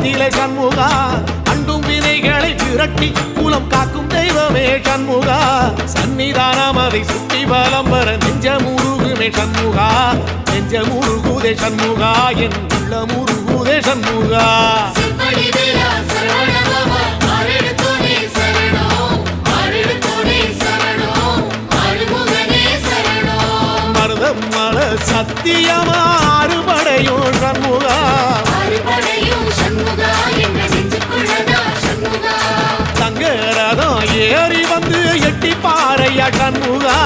கோலத்திலே சண்முகா அண்டும் வினைகளை விரட்டி குலம் காக்கும் தெய்வமே சண்முகா சன்னிதானம் அதை சுற்றி பலம் வர நெஞ்சமுருகுமே சண்முகா நெஞ்சமுருகுதே சண்முகா என் உள்ள முருகுதே சண்முகா மருதமல சத்தியமா அறுபடையும் சண்முகா தங்கரதம் ஏறி வந்து எட்டி பாறையா சண்முகா